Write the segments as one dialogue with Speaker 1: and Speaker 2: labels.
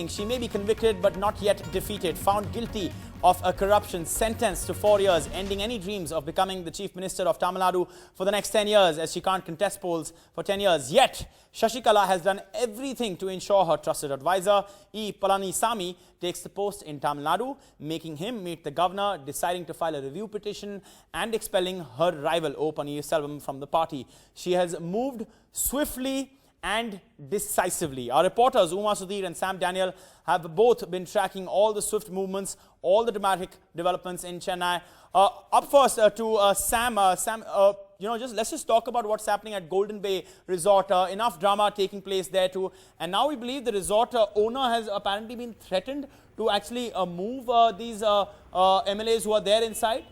Speaker 1: She may be convicted but not yet defeated, found guilty of a corruption, sentenced to 4 years, ending any dreams of becoming the Chief Minister of Tamil Nadu for the next 10 years as she can't contest polls for 10 years. Yet, Sasikala has done everything to ensure her trusted advisor, E Palanisamy, takes the post in Tamil Nadu, making him meet the governor, deciding to file a review petition and expelling her rival O Panneerselvam from the party. She has moved swiftly and decisively. Our reporters Uma Sudhir and Sam Daniel have both been tracking all the swift movements, all the dramatic developments in Chennai. Up first to Sam. Let's just talk about what's happening at Golden Bay Resort. Enough drama taking place there too. And now we believe the resort owner has apparently been threatened to actually move these MLAs who are there inside.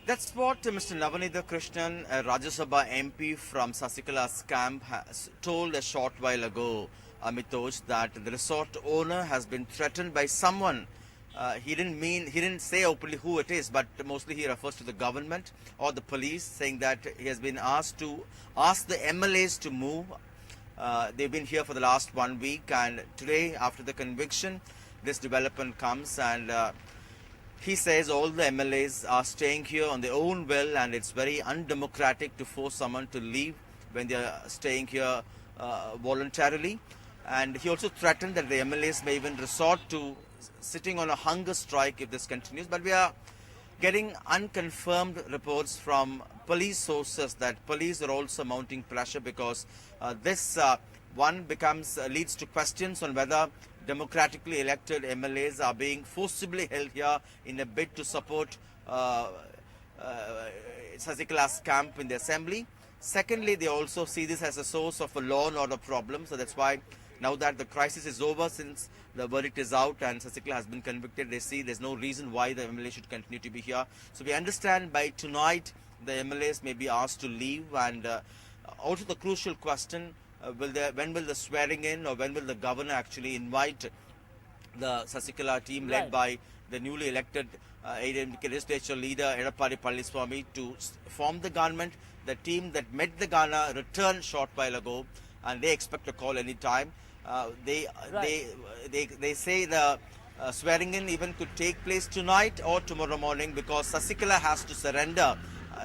Speaker 2: That's what Mr. Navanitha Krishnan, a Rajya Sabha MP from Sasikala's camp, has told a short while ago, Amitoj, that the resort owner has been threatened by someone. He didn't say openly who it is, but mostly he refers to the government or the police, saying that he has been asked to ask the MLAs to move. They've been here for the last 1 week, and today, after the conviction, this development comes, and he says all the MLAs are staying here on their own will, and it's very undemocratic to force someone to leave when they are staying here voluntarily. And he also threatened that the MLAs may even resort to sitting on a hunger strike if this continues. But we are getting unconfirmed reports from police sources that police are also mounting pressure, because this leads to questions on whether democratically elected MLAs are being forcibly held here in a bid to support Sasikala's camp in the assembly. Secondly, they also see this as a source of a law and order problem. So that's why now that the crisis is over, since the verdict is out and Sasikala has been convicted, they see there's no reason why the MLA should continue to be here. So we understand by tonight the MLAs may be asked to leave, and also the crucial question, when will the swearing in, or when will the governor actually invite the Sasikala team led by the newly elected AIADMK legislature leader Edappadi K Palanisamy to form the government? The team that met the governor returned short while ago, and they expect a call any time. They say the swearing in even could take place tonight or tomorrow morning, because Sasikala has to surrender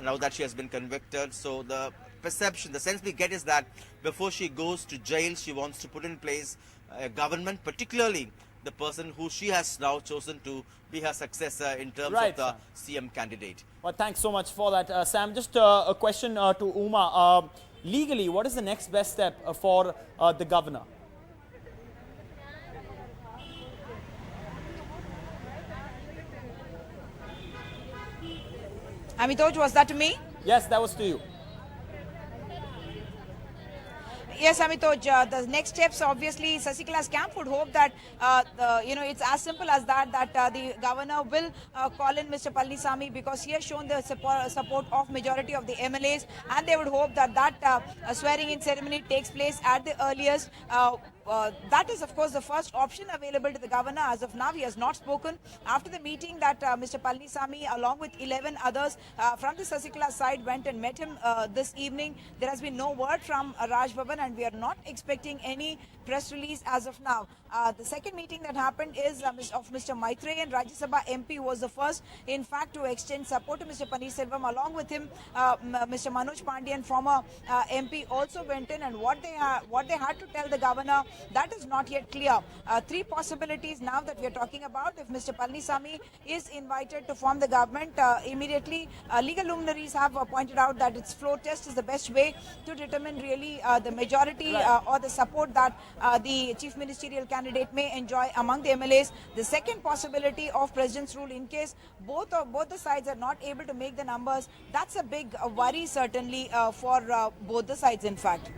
Speaker 2: now that she has been convicted. So the perception, the sense we get is that before she goes to jail, she wants to put in place a government, particularly the person who she has now chosen to be her successor in terms of the CM candidate.
Speaker 1: Well, thanks so much for that, Sam. Just a question to Uma. Legally, what is the next best step for the governor?
Speaker 3: Amitoj, was that to me?
Speaker 1: Yes, that was to you.
Speaker 3: Yes, Amitoj, the next steps, obviously, Sasikala's camp would hope that, it's as simple as that, the governor will call in Mr. Palanisamy, because he has shown the support of majority of the MLAs, and they would hope that swearing-in ceremony takes place at the earliest. That is, of course, the first option available to the governor. As of now, he has not spoken. After the meeting that Mr. Palanisamy, along with 11 others from the Sasikala side, went and met him this evening, there has been no word from Raj Bhavan, and we are not expecting any press release as of now. The second meeting that happened is of Mr. Maitre, and Rajya Sabha MP was the first, in fact, to extend support to Mr. Panneerselvam. Along with him, Mr. Manoj Pandyan, former MP, also went in, and what they had to tell the governor, that is not yet clear. Three possibilities now that we are talking about. If Mr. Palanisamy is invited to form the government, immediately legal luminaries have pointed out that its floor test is the best way to determine really the majority or the support that the chief ministerial candidate may enjoy among the MLAs. The second possibility of president's rule, in case both the sides are not able to make the numbers, that's a big worry certainly for both the sides, in fact.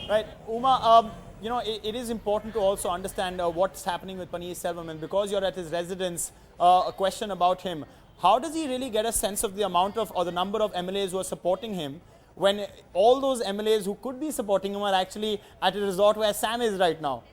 Speaker 1: Right, Uma. It is important to also understand what's happening with Panneerselvam, and because you're at his residence, a question about him. How does he really get a sense of the amount of, or the number of MLAs who are supporting him, when all those MLAs who could be supporting him are actually at a resort where Sam is right now?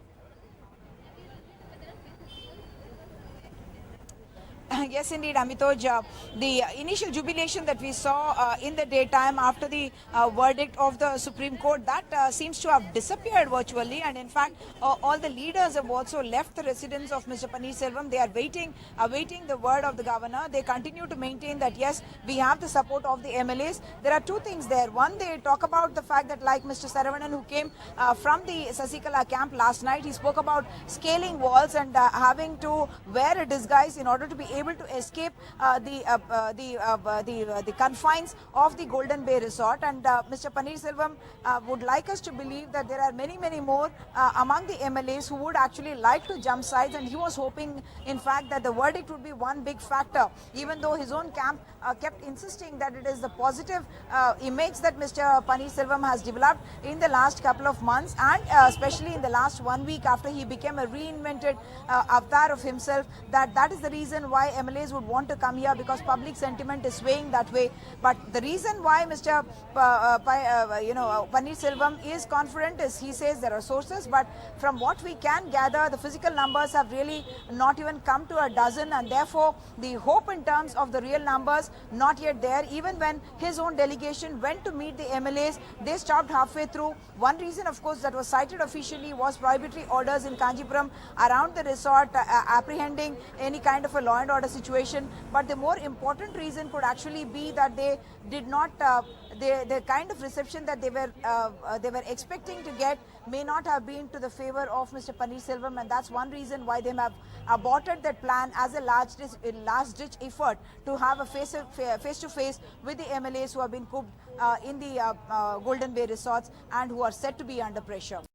Speaker 3: Yes, indeed, Amitoj. The initial jubilation that we saw in the daytime after the verdict of the Supreme Court, that seems to have disappeared virtually. And in fact, all the leaders have also left the residence of Mr Palanisamy. They are awaiting the word of the governor. They continue to maintain that, yes, we have the support of the MLAs. There are two things there. One, they talk about the fact that, like Mr Saravanan, who came from the Sasikala camp last night, he spoke about scaling walls and having to wear a disguise in order to be able to escape the confines of the Golden Bay Resort. And Mr Palanisamy would like us to believe that there are many more among the MLAs who would actually like to jump sides, and he was hoping, in fact, that the verdict would be one big factor, even though his own camp kept insisting that it is the positive image that Mr Palanisamy has developed in the last couple of months, and especially in the last 1 week after he became a reinvented avatar of himself, that is the reason why MLAs would want to come here, because public sentiment is swaying that way. But the reason why Mr Panneerselvam is confident is, he says there are sources, but from what we can gather, the physical numbers have really not even come to a dozen, and therefore the hope in terms of the real numbers not yet there. Even when his own delegation went to meet the MLAs, they stopped halfway through. One reason, of course, that was cited officially was prohibitory orders in Kanjipuram around the resort, apprehending any kind of a law and order situation. But the more important reason could actually be that they did not, the kind of reception that they were expecting to get may not have been to the favor of Mr Palanisamy, and that's one reason why they have aborted that plan as a last-ditch effort to have a face-to-face with the MLAs who have been cooped in the Golden Bay resorts and who are said to be under pressure.